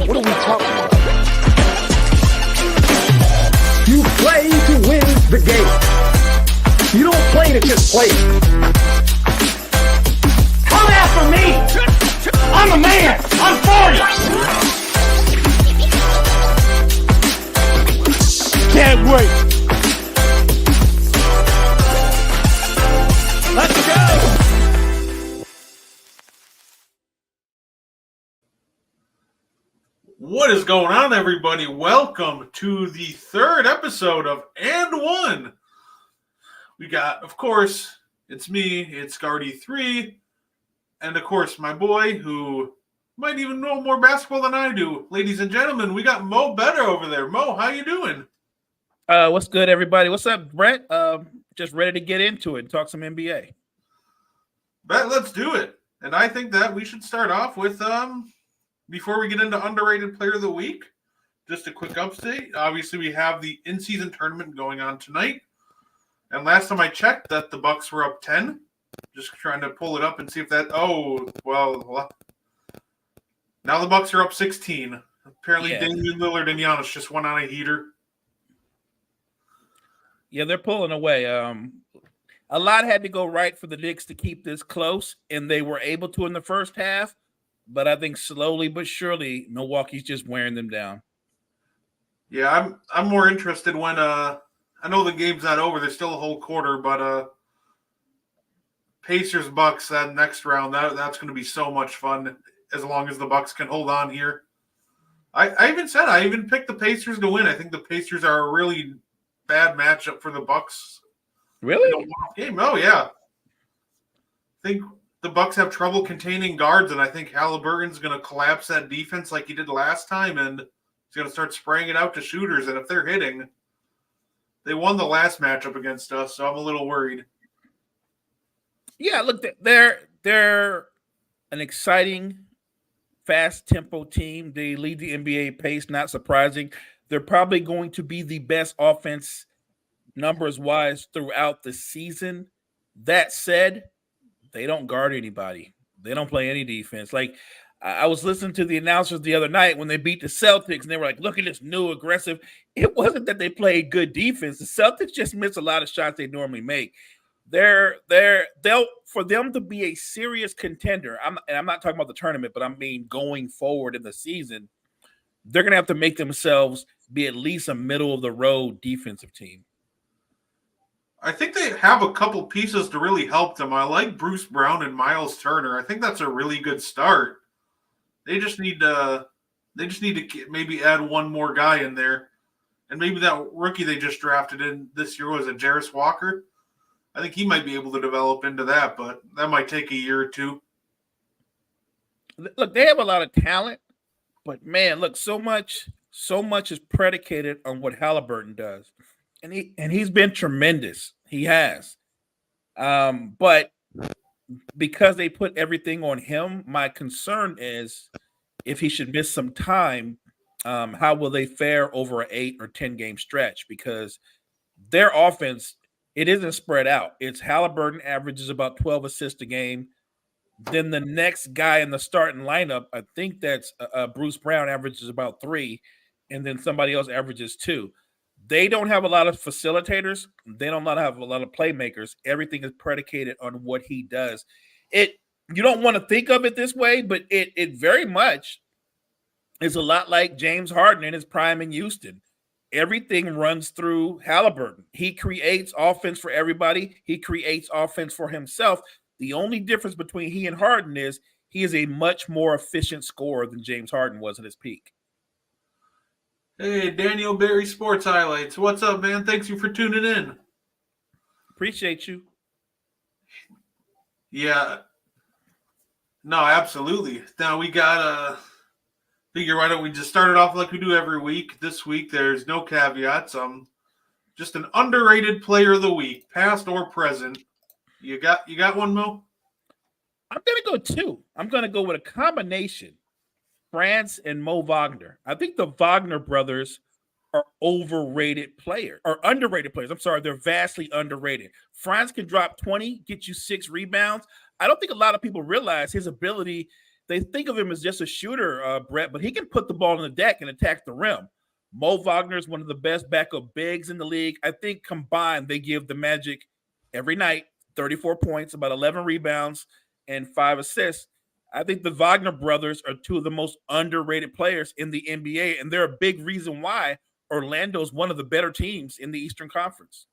What are we talking about? You play to win the game. You don't play to just play. Come after me! I'm a man! I'm for you! Can't wait! Let's go! What is going on, everybody? Welcome to the third episode of And One. We got, of course, it's me, it's Guardy3, and of course, my boy, who might even know more basketball than I do. Ladies and gentlemen, we got Mo Better over there. Mo, how you doing? What's good, everybody? What's up, Brett? Just ready to get into it and talk some NBA. Bet, let's do it. And I think that we should start off with, before we get into underrated player of the week, just a quick update. Obviously, we have the in-season tournament going on tonight. And last time I checked, that the Bucks were up 10. Just trying to pull it up and see if that. Oh, well. Now the Bucks are up 16. Apparently, yeah. Damian Lillard and Giannis just went on a heater. Yeah, they're pulling away. A lot had to go right for the Knicks to keep this close, and they were able to in the first half. But I think slowly but surely, Milwaukee's just wearing them down. Yeah, I'm more interested when I know the game's not over. There's still a whole quarter, but Pacers Bucks that next round that's going to be so much fun as long as the Bucks can hold on here. I even picked the Pacers to win. I think the Pacers are a really bad matchup for the Bucks. Really? Game. Oh yeah. I think the Bucks have trouble containing guards, and I think Halliburton's going to collapse that defense like he did last time, and he's going to start spraying it out to shooters. And if they're hitting, they won the last matchup against us, so I'm a little worried. Yeah, look, they're an exciting, fast tempo team. They lead the NBA pace, not surprising. They're probably going to be the best offense numbers-wise throughout the season. That said, they don't guard anybody. They don't play any defense. Like, I was listening to the announcers the other night when they beat the Celtics, and they were like, look at this new aggressive. It wasn't that they played good defense. The Celtics just miss a lot of shots they normally make. They'll for them to be a serious contender, I'm not talking about the tournament, but I mean going forward in the season, they're going to have to make themselves be at least a middle-of-the-road defensive team. I think they have a couple pieces to really help them. I like Bruce Brown and Miles Turner. I think that's a really good start. They just need to maybe add one more guy in there. And maybe that rookie they just drafted in this year was Jarris Walker. I think he might be able to develop into that, but that might take a year or two. Look, they have a lot of talent, but man, look, so much is predicated on what Halliburton does. And he's been tremendous. He has. But because they put everything on him, my concern is if he should miss some time, how will they fare over an 8 or 10 game stretch? Because their offense, it isn't spread out. It's Halliburton averages about 12 assists a game. Then the next guy in the starting lineup, I think that's Bruce Brown, averages about 3, and then somebody else averages 2. They don't have a lot of facilitators. They don't have a lot of playmakers. Everything is predicated on what he does. You don't want to think of it this way, but it very much is a lot like James Harden in his prime in Houston. Everything runs through Halliburton. He creates offense for everybody. He creates offense for himself. The only difference between he and Harden is he is a much more efficient scorer than James Harden was at his peak. Hey, Daniel Berry Sports Highlights. What's up, man? Thanks you for tuning in. Appreciate you. Yeah. No, absolutely. Now we got figure why don't we just start it off like we do every week. This week there's no caveats. Just an underrated player of the week, past or present. You got one, Mo? I'm gonna go 2. I'm gonna go with a combination. France and Mo Wagner. I think the Wagner brothers are underrated players. I'm sorry, they're vastly underrated. France can drop 20, get you 6 rebounds. I don't think a lot of people realize his ability they think of him as just a shooter, Brett, but he can put the ball on the deck and attack the rim. Mo Wagner is one of the best backup bigs in the league. I think combined, they give the Magic every night 34 points, about 11 rebounds, and 5 assists. I think the Wagner brothers are two of the most underrated players in the NBA, and they're a big reason why Orlando's one of the better teams in the Eastern Conference.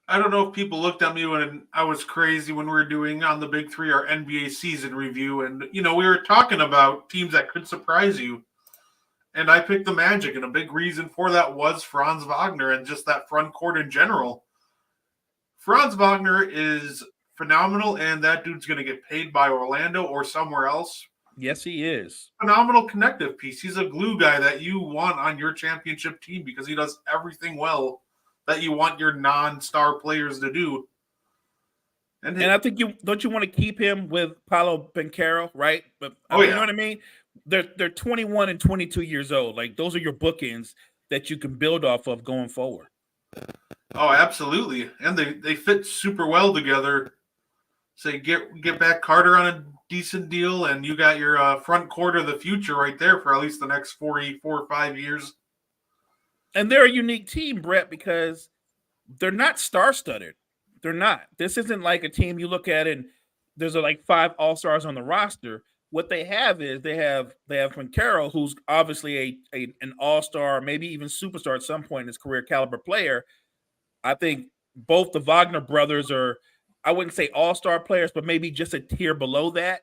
I don't know if people looked at me when I was crazy when we were doing on the Big Three our NBA season review, and we were talking about teams that could surprise you. And I picked the Magic, and a big reason for that was Franz Wagner and just that front court in general. Franz Wagner is phenomenal, and that dude's going to get paid by Orlando or somewhere else. Yes, he is. Phenomenal connective piece. He's a glue guy that you want on your championship team because he does everything well that you want your non-star players to do. And I think you want to keep him with Paolo Banchero, right? But yeah. You know what I mean? They're 21 and 22 years old. Like, those are your bookends that you can build off of going forward. Oh, absolutely. And they fit super well together. Say get back Carter on a decent deal, and you got your front court of the future right there for at least the next 4 or 5 years. And they're a unique team, Brett, because they're not star-studded. They're not. This isn't like a team you look at and there's like 5 all-stars on the roster. What they have is they have Quintero, who's obviously an all-star, maybe even superstar at some point in his career caliber player. I think both the Wagner brothers are, I wouldn't say all-star players, but maybe just a tier below that.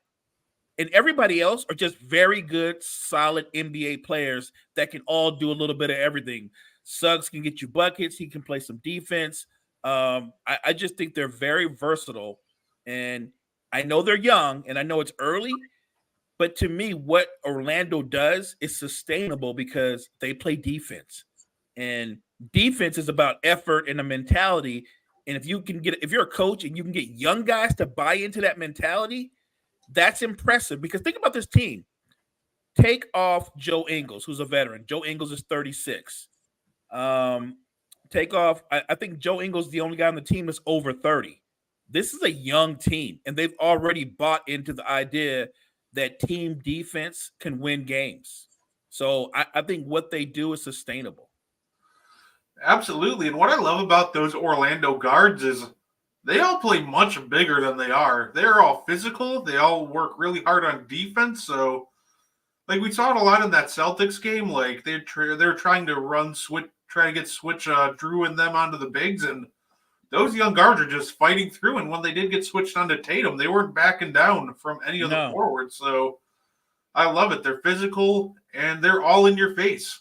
And everybody else are just very good, solid NBA players that can all do a little bit of everything. Suggs can get you buckets. He can play some defense. I just think they're very versatile. And I know they're young, and I know it's early. But to me, what Orlando does is sustainable because they play defense. And defense is about effort and a mentality. And if you're a coach and you can get young guys to buy into that mentality, that's impressive. Because think about this team. Take off Joe Ingles, who's a veteran. Joe Ingles is 36. Take off, I think Joe Ingles is the only guy on the team that's over 30. This is a young team, and they've already bought into the idea that team defense can win games. So I think what they do is sustainable. Absolutely. And what I love about those Orlando guards is they all play much bigger than they are. They're all physical. They all work really hard on defense. So, like, we saw it a lot in that Celtics game. Like, they're trying to try to get switch Drew and them onto the bigs. And those young guards are just fighting through. And when they did get switched onto Tatum, they weren't backing down from any of the forwards. So I love it. They're physical, and they're all in your face.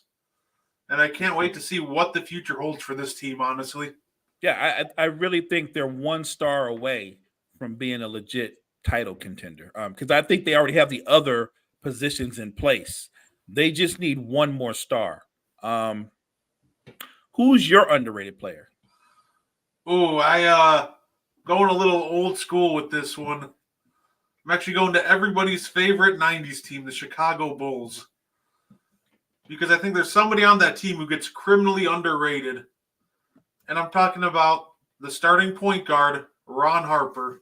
And I can't wait to see what the future holds for this team, honestly. Yeah, I really think they're 1 star away from being a legit title contender. Because I think they already have the other positions in place. They just need 1 more star. Who's your underrated player? Oh, I going a little old school with this one. I'm actually going to everybody's favorite 90s team, the Chicago Bulls. Because I think there's somebody on that team who gets criminally underrated. And I'm talking about the starting point guard, Ron Harper.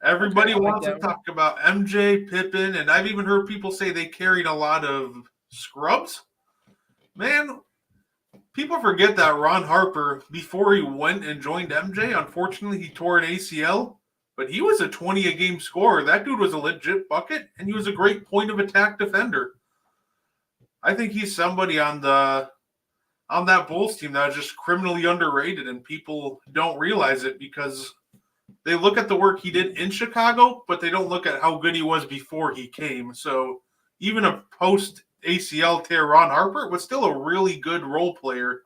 Everybody wants to talk about MJ, Pippen, and I've even heard people say they carried a lot of scrubs. Man, people forget that Ron Harper, before he went and joined MJ, unfortunately he tore an ACL, but he was a 20-a-game scorer. That dude was a legit bucket, and he was a great point of attack defender. I think he's somebody on that Bulls team that is just criminally underrated, and people don't realize it because they look at the work he did in Chicago, but they don't look at how good he was before he came. So even a post-ACL tear Ron Harper was still a really good role player.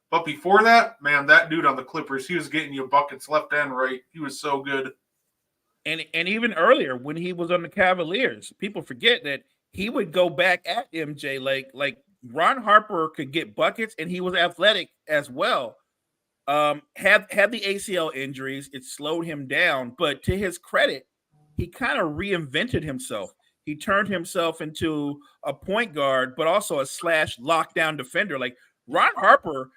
But before that, man, that dude on the Clippers, he was getting you buckets left and right. He was so good. And even earlier when he was on the Cavaliers, people forget that he would go back at MJ like Ron Harper could get buckets, and he was athletic as well. Had the ACL injuries, it slowed him down, but to his credit, he kind of reinvented himself. He turned himself into a point guard, but also a slash lockdown defender. Like Ron Harper,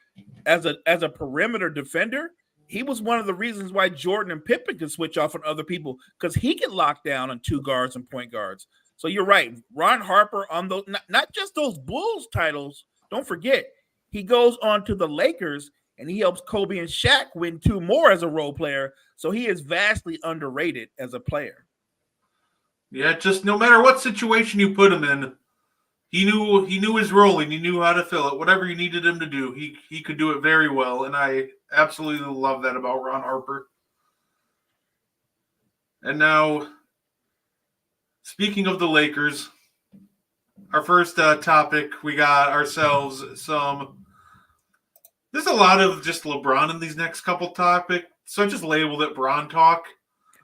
as a perimeter defender, he was one of the reasons why Jordan and Pippen could switch off on other people because he could lock down on two guards and point guards. So you're right. Ron Harper on those, not just those Bulls titles. Don't forget, he goes on to the Lakers and he helps Kobe and Shaq win 2 more as a role player. So he is vastly underrated as a player. Yeah, just no matter what situation you put him in, he knew his role and he knew how to fill it. Whatever you needed him to do, he could do it very well. And I absolutely love that about Ron Harper. And now, speaking of the Lakers, our first topic, we got ourselves some. There's a lot of just LeBron in these next couple topics, so I just labeled it Bron talk.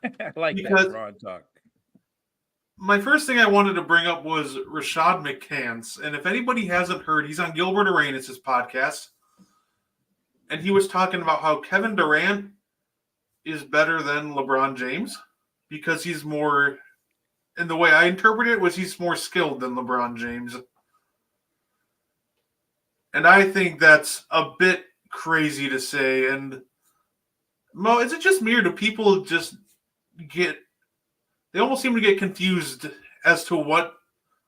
I like that Bron talk. My first thing I wanted to bring up was Rashad McCants. And if anybody hasn't heard, he's on Gilbert Arenas' podcast. And he was talking about how Kevin Durant is better than LeBron James because he's more, and the way I interpret it was he's more skilled than LeBron James. And I think that's a bit crazy to say. And Mo, is it just me or do people just they almost seem to get confused as to what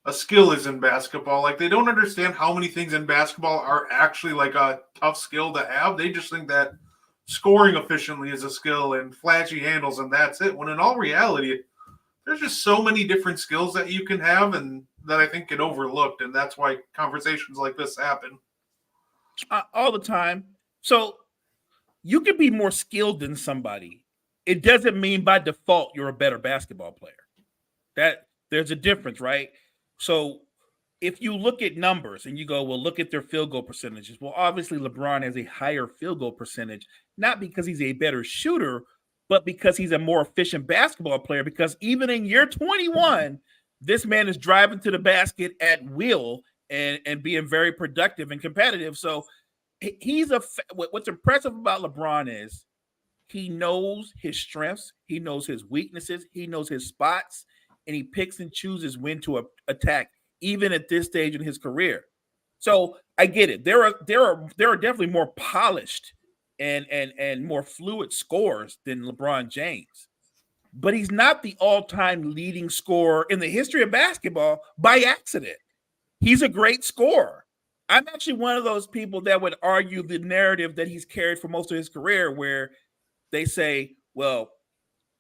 a skill is in basketball. Like they don't understand how many things in basketball are actually like a tough skill to have. They just think that scoring efficiently is a skill and flashy handles and that's it. When in all reality, there's just so many different skills that you can have and that I think get overlooked. And that's why conversations like this happen. All the time. So you can be more skilled than somebody. It doesn't mean by default you're a better basketball player. That there's a difference, right? So if you look at numbers and you go, well, look at their field goal percentages. Well, obviously LeBron has a higher field goal percentage, not because he's a better shooter, but because he's a more efficient basketball player. Because even in year 21, this man is driving to the basket at will and being very productive and competitive. So what's impressive about LeBron is he knows his strengths, he knows his weaknesses, he knows his spots, and he picks and chooses when to attack, even at this stage in his career. So I get it. There are definitely more polished and more fluid scorers than LeBron James, but he's not the all-time leading scorer in the history of basketball by accident. He's a great scorer. I'm actually one of those people that would argue the narrative that he's carried for most of his career, where they say, well,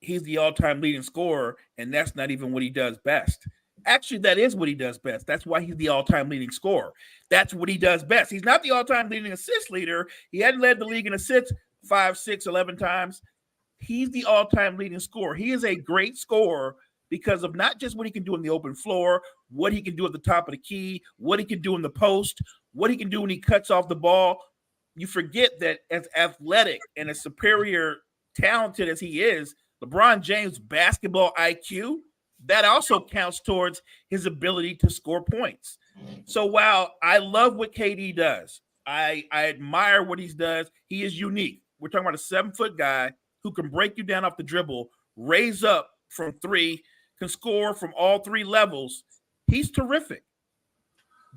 he's the all-time leading scorer, and that's not even what he does best. Actually, that is what he does best. That's why he's the all-time leading scorer. That's what he does best. He's not the all-time leading assist leader. He hadn't led the league in assists 5, 6, 11 times. He's the all-time leading scorer. He is a great scorer because of not just what he can do on the open floor, what he can do at the top of the key, what he can do in the post, what he can do when he cuts off the ball. You forget that as athletic and as superior talented as he is, LeBron James' basketball IQ, that also counts towards his ability to score points. So while I love what KD does, I admire what he does. He is unique. We're talking about a 7-foot guy who can break you down off the dribble, raise up from 3, can score from all 3 levels. He's terrific.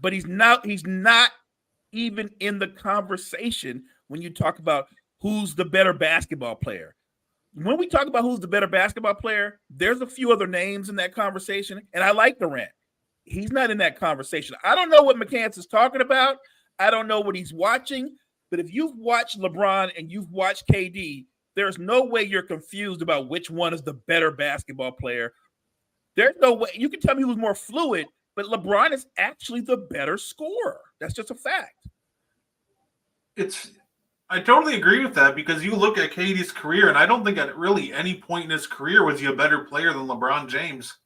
But he's not even in the conversation when you talk about who's the better basketball player. When we talk about who's the better basketball player, there's a few other names in that conversation, and I like Durant. He's not in that conversation. I don't know what McCants is talking about. I don't know what he's watching, but if you've watched LeBron and you've watched KD, there's no way you're confused about which one is the better basketball player. There's no way. You can tell me who's more fluid, but LeBron is actually the better scorer. That's just a fact. I totally agree with that because you look at KD's career, and I don't think at really any point in his career was he a better player than LeBron James.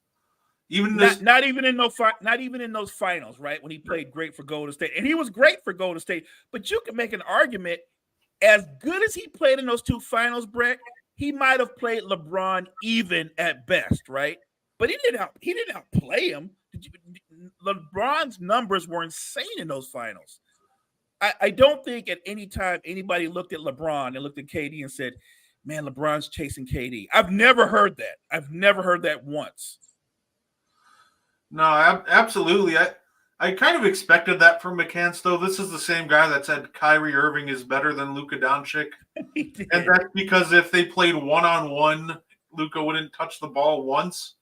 Not even in those finals, right? When he played great for Golden State, and he was great for Golden State. But you can make an argument, as good as he played in those 2 finals, Brett, he might have played LeBron even at best, right? But he didn't outplay him. LeBron's numbers were insane in those finals. I don't think at any time anybody looked at LeBron and looked at KD and said, man, LeBron's chasing KD. I've never heard that. I've never heard that once. No, absolutely. I kind of expected that from McCants, though. This is the same guy that said Kyrie Irving is better than Luka Doncic. He did. And that's because if they played one-on-one, Luka wouldn't touch the ball once.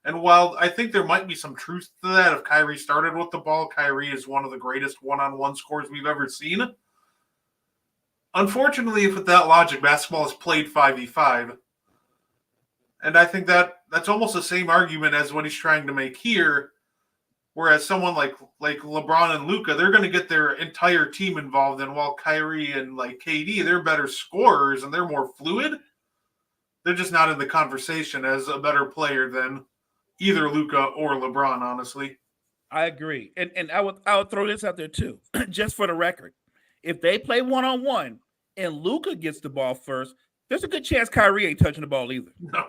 And while I think there might be some truth to that, if Kyrie started with the ball, Kyrie is one of the greatest one-on-one scorers we've ever seen. Unfortunately, if with that logic, basketball is played 5v5. And I think that's almost the same argument as what he's trying to make here. Whereas someone like LeBron and Luka, they're going to get their entire team involved. And while Kyrie and like KD, they're better scorers and they're more fluid, they're just not in the conversation as a better player than either Luka or LeBron, honestly. I agree. And I would throw this out there too, just for the record. If they play one-on-one and Luka gets the ball first, there's a good chance Kyrie ain't touching the ball either. No.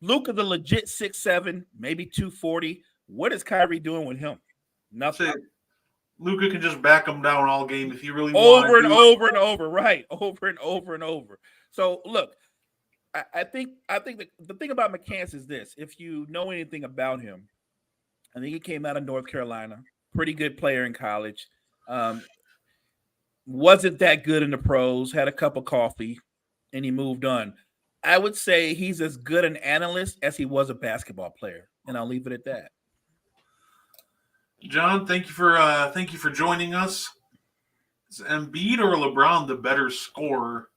Luka, the legit 6'7", maybe 240. What is Kyrie doing with him? Nothing. Luka can just back him down all game if he really over and over and over, right? Over and over and over. So look, I think the thing about McCants is this: if you know anything about him, I think he came out of North Carolina, pretty good player in college. Wasn't that good in the pros, had a cup of coffee, and he moved on. I would say he's as good an analyst as he was a basketball player, and I'll leave it at that. John, thank you for joining us. Is Embiid or LeBron the better scorer?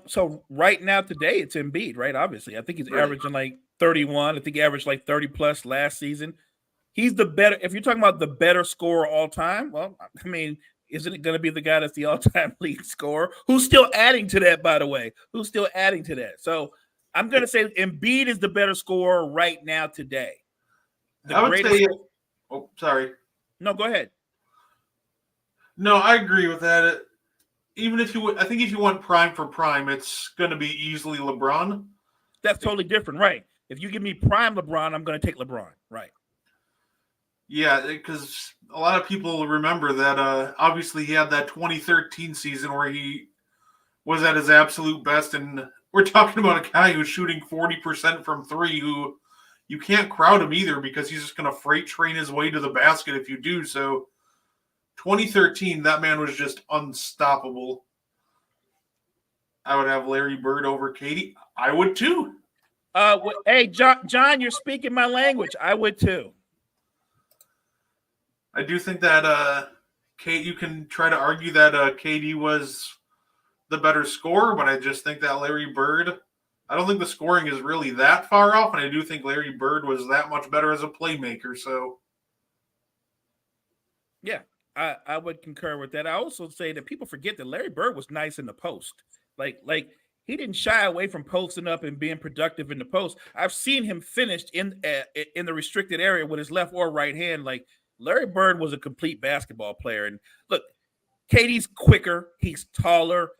So right now today it's Embiid, right? Obviously, I think he's averaging like 31. I think he averaged like 30 plus last season. He's the better. If you're talking about the better scorer all time, well, I mean, isn't it going to be the guy that's the all-time lead scorer? Who's still adding to that, by the way? Who's still adding to that? So I'm going to say Embiid is the better scorer right now today. I would say. Oh, sorry. No, go ahead. No, I agree with that. Even if I think if you want prime for prime, it's going to be easily LeBron. That's totally different, right? If you give me prime LeBron, I'm going to take LeBron, right? Yeah, because a lot of people remember that obviously he had that 2013 season where he was at his absolute best, and we're talking about a guy who's shooting 40% from three, who you can't crowd him either because he's just going to freight train his way to the basket if you do. So 2013, that man was just unstoppable. I would have Larry Bird over Katie. I would too. Hey, John, you're speaking my language. I would too. I do think that Kate, you can try to argue that KD was the better scorer, but I just think that Larry Bird, I don't think the scoring is really that far off, and I do think Larry Bird was that much better as a playmaker. So, yeah, I would concur with that. I also say that people forget that Larry Bird was nice in the post. Like he didn't shy away from posting up and being productive in the post. I've seen him finished in the restricted area with his left or right hand. Like Larry Bird was a complete basketball player. And look, KD's quicker. He's taller.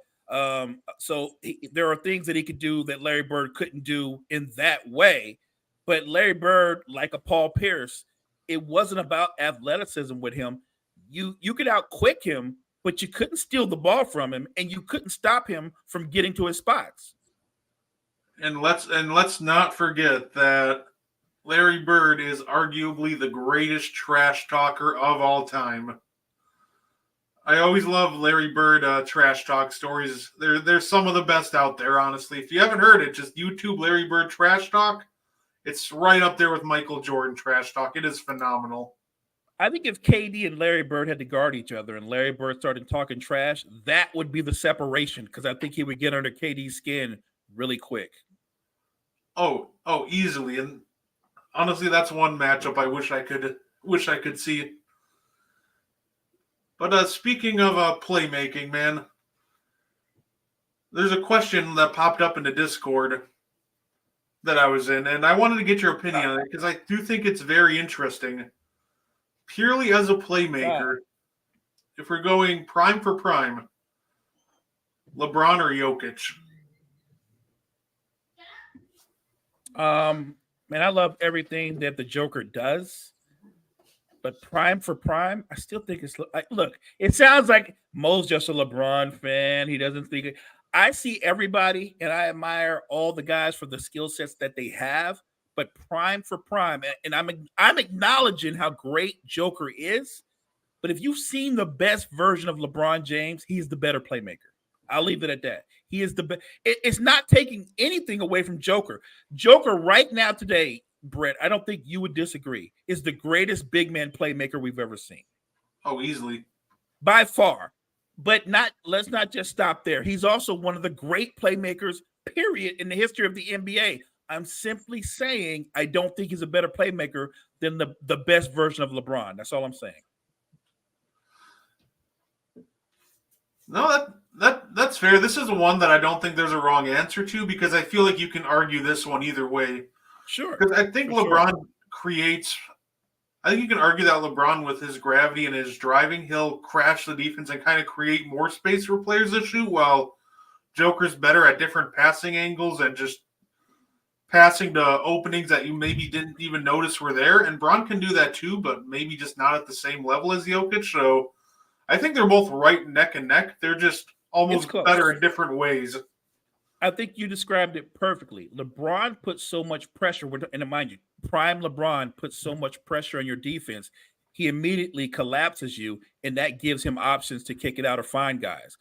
So there are things that he could do that Larry Bird couldn't do in that way. But Larry Bird, like a Paul Pierce, it wasn't about athleticism with him. You could outquick him, but you couldn't steal the ball from him, and you couldn't stop him from getting to his spots. And let's not forget that Larry Bird is arguably the greatest trash talker of all time. I always love Larry Bird trash talk stories. They're some of the best out there, honestly. If you haven't heard it, just YouTube Larry Bird trash talk. It's right up there with Michael Jordan trash talk. It is phenomenal. I think if KD and Larry Bird had to guard each other and Larry Bird started talking trash, that would be the separation, because I think he would get under KD's skin really quick. Oh, easily. And honestly, that's one matchup I wish I could see. But speaking of playmaking, man, there's a question that popped up in the Discord that I was in, and I wanted to get your opinion on it because I do think it's very interesting. Purely as a playmaker, if we're going prime for prime, LeBron or Jokic? Man, I love everything that the Joker does, but prime for prime, I still think it's look. It sounds like Mo's just a LeBron fan. He doesn't think it. I see everybody, and I admire all the guys for the skill sets that they have. but prime for prime, and I'm acknowledging how great Joker is. But if you've seen the best version of LeBron James, he's the better playmaker. I'll leave it at that. He is the best. It's not taking anything away from Joker. Joker right now today, Brett, I don't think you would disagree, is the greatest big man playmaker we've ever seen. Oh, easily. By far. But let's not just stop there. He's also one of the great playmakers, period, in the history of the NBA. I'm simply saying I don't think he's a better playmaker than the best version of LeBron. That's all I'm saying. No, that's fair. This is one that I don't think there's a wrong answer to because I feel like you can argue this one either way. Sure. Because I think LeBron creates – I think you can argue that LeBron with his gravity and his driving, he'll crash the defense and kind of create more space for players to shoot while Joker's better at different passing angles and just passing to openings that you maybe didn't even notice were there. And Bron can do that too, but maybe just not at the same level as Jokic. So – I think they're both right neck and neck. They're just almost better in different ways. I think you described it perfectly. LeBron puts so much pressure, and mind you, prime LeBron puts so much pressure on your defense, he immediately collapses you, and that gives him options to kick it out or find guys.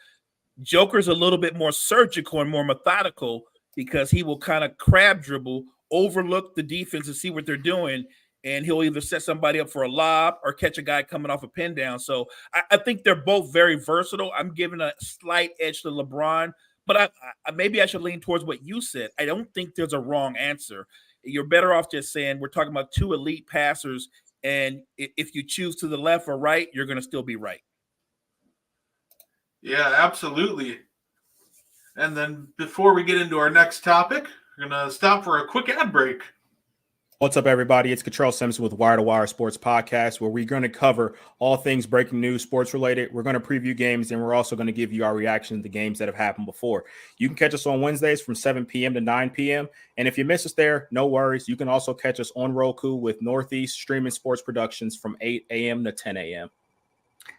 Joker's a little bit more surgical and more methodical because he will kind of crab dribble, overlook the defense and see what they're doing, and he'll either set somebody up for a lob or catch a guy coming off a pin down. So I think they're both very versatile. I'm giving a slight edge to LeBron, but maybe I should lean towards what you said. I don't think there's a wrong answer. You're better off just saying we're talking about two elite passers, and if you choose to the left or right, you're going to still be right. Yeah, absolutely. And then before we get into our next topic, we're going to stop for a quick ad break. What's up, everybody? It's Cottrell Simpson with Wire to Wire Sports Podcast, where we're going to cover all things breaking news, sports related. We're going to preview games, and we're also going to give you our reaction to the games that have happened before. You can catch us on Wednesdays from 7 p.m. to 9 p.m. And if you miss us there, no worries. You can also catch us on Roku with Northeast Streaming Sports Productions from 8 a.m. to 10 a.m.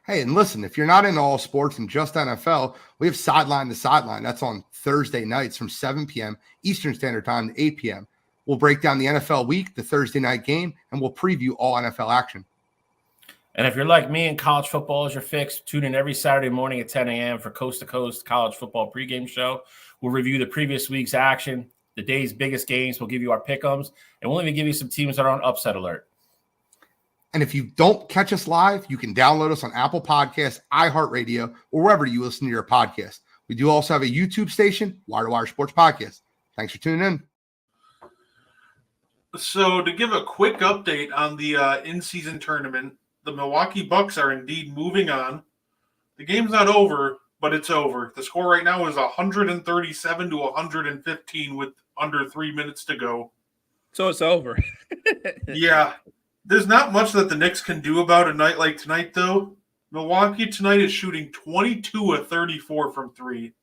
Hey, and listen, if you're not into all sports and just NFL, we have Sideline to Sideline. That's on Thursday nights from 7 p.m. Eastern Standard Time to 8 p.m. We'll break down the NFL week, the Thursday night game, and we'll preview all NFL action. And if you're like me and college football is your fix, tune in every Saturday morning at 10 a.m. for Coast to Coast College Football pregame show. We'll review the previous week's action, the day's biggest games. We'll give you our pick'ems, and we'll even give you some teams that are on upset alert. And if you don't catch us live, you can download us on Apple Podcasts, iHeartRadio, or wherever you listen to your podcast. We do also have a YouTube station, Wire to Wire Sports Podcast. Thanks for tuning in. So to give a quick update on the in-season tournament, the Milwaukee Bucks are indeed moving on. The game's not over, but it's over. The score right now is 137 to 115 with under 3 minutes to go. So it's over. Yeah. There's not much that the Knicks can do about a night like tonight, though. Milwaukee tonight is shooting 22 of 34 from three.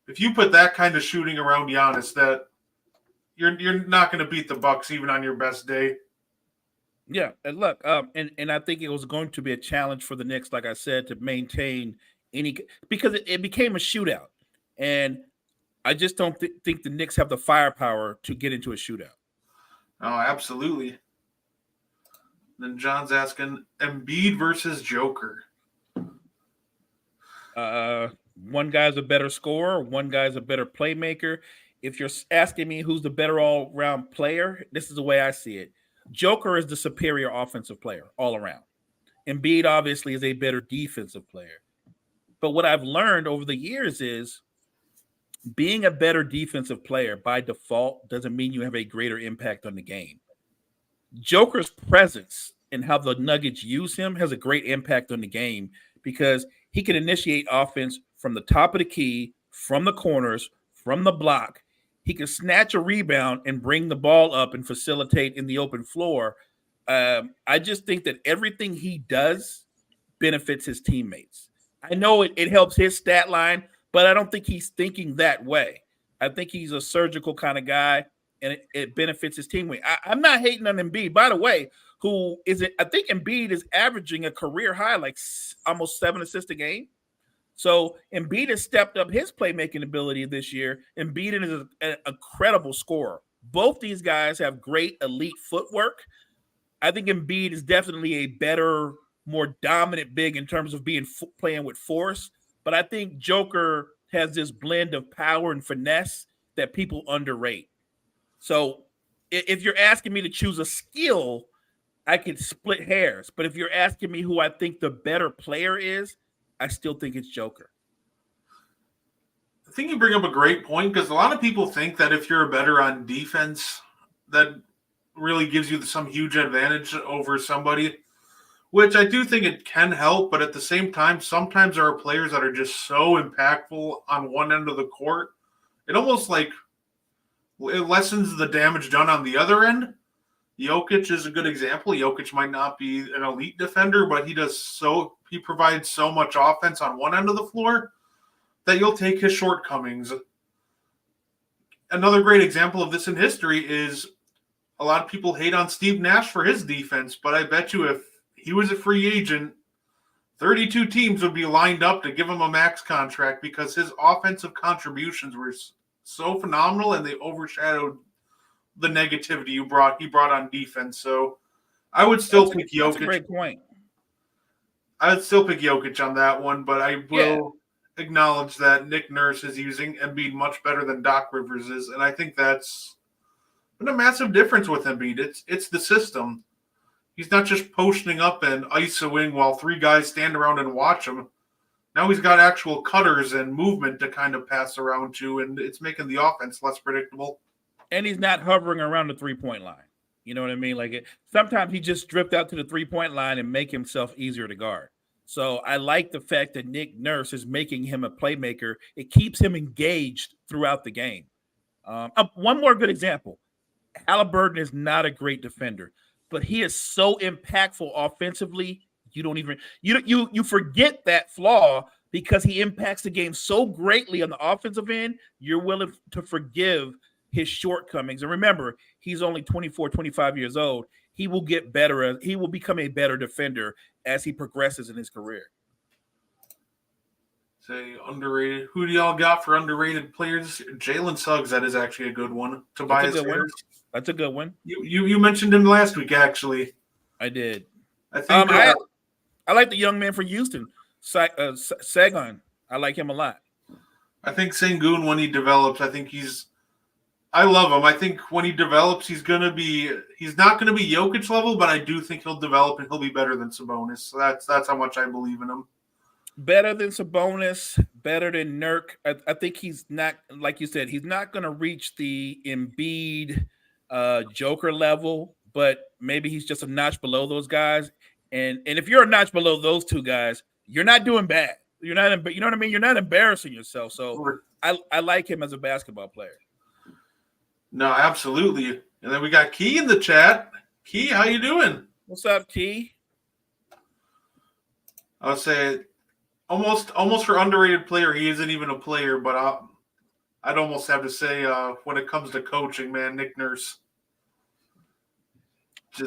If you put that kind of shooting around Giannis, that you're not going to beat the Bucks even on your best day. Yeah, and look, and I think it was going to be a challenge for the Knicks, like I said, to maintain any because it became a shootout, and I just don't think the Knicks have the firepower to get into a shootout. Oh, absolutely. Then John's asking Embiid versus Joker. One guy's a better scorer, one guy's a better playmaker. If you're asking me who's the better all-around player, this is the way I see it. Joker is the superior offensive player all around. Embiid obviously is a better defensive player. But what I've learned over the years is being a better defensive player by default doesn't mean you have a greater impact on the game. Joker's presence and how the Nuggets use him has a great impact on the game because he can initiate offense from the top of the key, from the corners, from the block. He can snatch a rebound and bring the ball up and facilitate in the open floor. I just think that everything he does benefits his teammates. I know it helps his stat line, but I don't think he's thinking that way. I think he's a surgical kind of guy, and it benefits his teammate. I'm not hating on Embiid, by the way, who is it? I think Embiid is averaging a career high, like almost 7 assists a game. So Embiid has stepped up his playmaking ability this year. Embiid is an incredible scorer, Both these guys have great elite footwork. I think Embiid is definitely a better, more dominant big in terms of playing with force. But I think Joker has this blend of power and finesse that people underrate. So if you're asking me to choose a skill, I could split hairs. But if you're asking me who I think the better player is, I still think it's Joker. I think you bring up a great point because a lot of people think that if you're better on defense, that really gives you some huge advantage over somebody, which I do think it can help. But at the same time, sometimes there are players that are just so impactful on one end of the court. It almost like it lessens the damage done on the other end. Jokic is a good example. Jokic might not be an elite defender, but he provides so much offense on one end of the floor that you'll take his shortcomings. Another great example of this in history is a lot of people hate on Steve Nash for his defense, but I bet you if he was a free agent, 32 teams would be lined up to give him a max contract because his offensive contributions were so phenomenal and they overshadowed the negativity he brought on defense. So I would still pick Jokic. That's a great point. I would still pick Jokic on that one, but I will acknowledge that Nick Nurse is using Embiid much better than Doc Rivers is, and I think that's been a massive difference with Embiid. It's the system. He's not just posting up and isoing while three guys stand around and watch him. Now he's got actual cutters and movement to kind of pass around to, and it's making the offense less predictable. And he's not hovering around the 3-point line. You know what I mean? Sometimes he just drift out to the 3-point line and make himself easier to guard. So I like the fact that Nick Nurse is making him a playmaker. It keeps him engaged throughout the game. One more good example. Halliburton is not a great defender, but he is so impactful offensively. You forget that flaw because he impacts the game so greatly on the offensive end. You're willing to forgive his shortcomings. And remember, he's only 24, 25 years old. He will get better. He will become a better defender as he progresses in his career. Say underrated. Who do y'all got for underrated players? Jalen Suggs, that is actually a good one. Tobias Harris. That's a good one. You mentioned him last week, actually. I did. I think I like the young man from Houston, Sagan. I like him a lot. I think Sengun, when he develops, I love him. I think when he develops, he's not going to be Jokic level, but I do think he'll develop and he'll be better than Sabonis. So that's how much I believe in him. Better than Sabonis, better than Nurk. I think he's not, like you said, he's not going to reach the Embiid Joker level, but maybe he's just a notch below those guys. And if you're a notch below those two guys, you're not doing bad. You know what I mean? You're not embarrassing yourself. So I like him as a basketball player. No, absolutely. And then we got Key in the chat. Key, how you doing? What's up, Key? I would say almost for underrated player, he isn't even a player, but I'd almost have to say when it comes to coaching, man, Nick Nurse.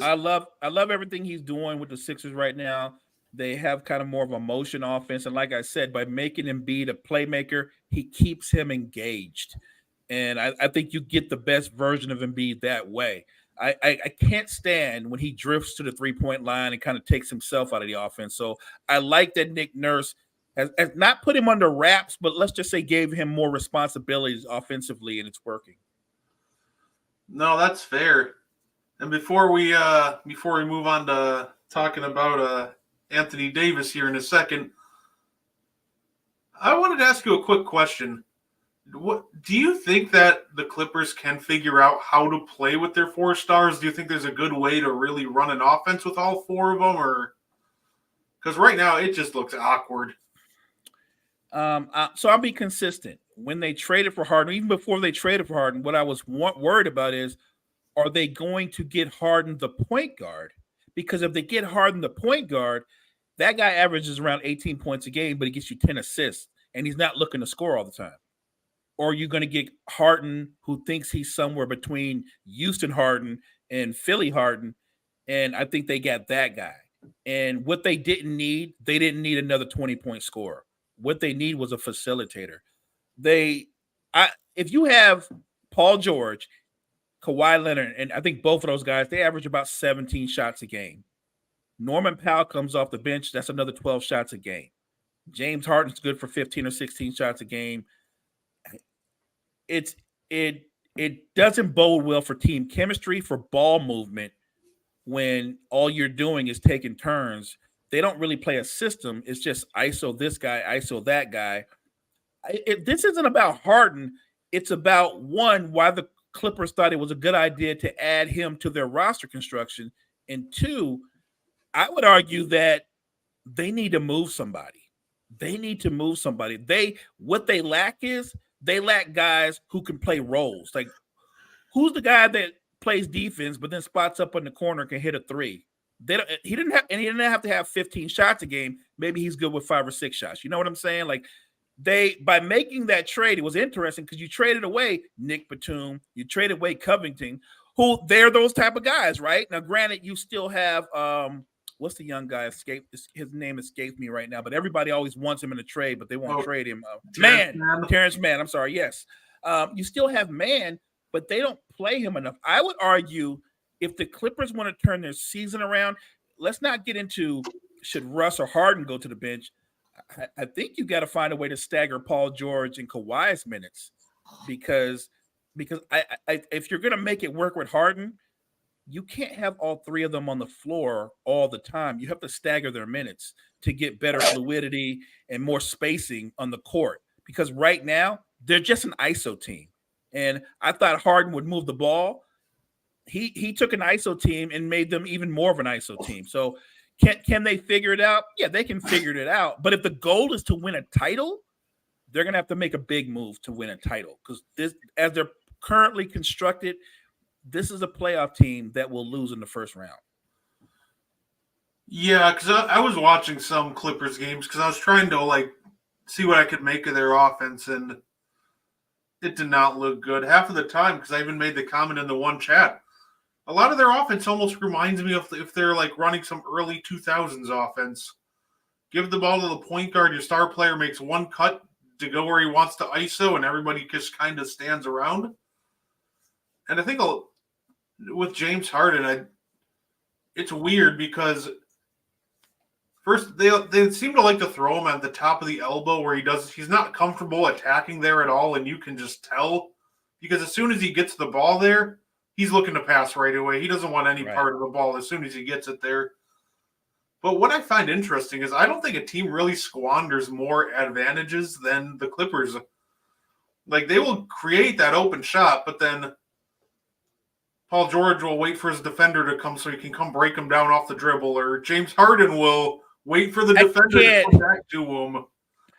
I love everything he's doing with the Sixers right now. They have kind of more of a motion offense. And like I said, by making Embiid a playmaker, he keeps him engaged. And I think you get the best version of Embiid that way. I can't stand when he drifts to the 3-point line and kind of takes himself out of the offense. So I like that Nick Nurse has not put him under wraps, but let's just say gave him more responsibilities offensively, and it's working. No, that's fair. And before we move on to talking about Anthony Davis here in a second, I wanted to ask you a quick question. What do you think that the Clippers can figure out how to play with their 4 stars? Do you think there's a good way to really run an offense with all 4 of them, or because right now it just looks awkward? So I'll be consistent. When they traded for Harden, even before they traded for Harden, what I was worried about is, are they going to get Harden the point guard? Because if they get Harden the point guard, that guy averages around 18 points a game, but he gets you 10 assists, and he's not looking to score all the time. Or you're going to get Harden, who thinks he's somewhere between Houston Harden and Philly Harden, and I think they got that guy. And what they didn't need another 20-point scorer. What they need was a facilitator. If you have Paul George Kawhi Leonard, and I think both of those guys, they average about 17 shots a game. Norman Powell comes off the bench. That's another 12 shots a game. James Harden's good for 15 or 16 shots a game. It doesn't bode well for team chemistry, for ball movement, when all you're doing is taking turns. They don't really play a system. It's just ISO this guy, ISO that guy. This isn't about Harden. It's about, one, why the Clippers thought it was a good idea to add him to their roster construction. And two, I would argue that they need to move somebody. What they lack is they lack guys who can play roles. Like, who's the guy that plays defense but then spots up in the corner, can hit a three? He didn't have to have 15 shots a game. Maybe he's good with 5 or 6 shots. You know what I'm saying? Like, by making that trade, it was interesting because you traded away Nick Batum, you traded away Covington, who they're those type of guys, right? Now, granted, you still have what's the young guy? His name escapes me right now, but everybody always wants him in a trade, but they won't trade him. Terrence Mann. I'm sorry. Yes, you still have Mann, but they don't play him enough. I would argue if the Clippers want to turn their season around, let's not get into should Russ or Harden go to the bench. I think you got to find a way to stagger Paul George and Kawhi's minutes because if you're going to make it work with Harden, you can't have all three of them on the floor all the time. You have to stagger their minutes to get better fluidity and more spacing on the court, because right now they're just an ISO team. And I thought Harden would move the ball. He took an ISO team and made them even more of an ISO team. So can they figure it out? Yeah, they can figure it out. But if the goal is to win a title, they're going to have to make a big move to win a title, because this, as they're currently constructed, this is a playoff team that will lose in the first round. Yeah, because I was watching some Clippers games because I was trying to see what I could make of their offense, and it did not look good half of the time, because I even made the comment in the one chat. A lot of their offense almost reminds me of if they're running some early 2000s offense. Give the ball to the point guard, your star player makes one cut to go where he wants to ISO, and everybody just kind of stands around. And I think with James Harden, it's weird because first they seem to like to throw him at the top of the elbow where he's not comfortable attacking there at all, and you can just tell, because as soon as he gets the ball there, he's looking to pass right away. He doesn't want any part of the ball as soon as he gets it there. But what I find interesting is I don't think a team really squanders more advantages than the Clippers. They will create that open shot, but then Paul George will wait for his defender to come so he can come break him down off the dribble, or James Harden will wait for the defender to come back to him.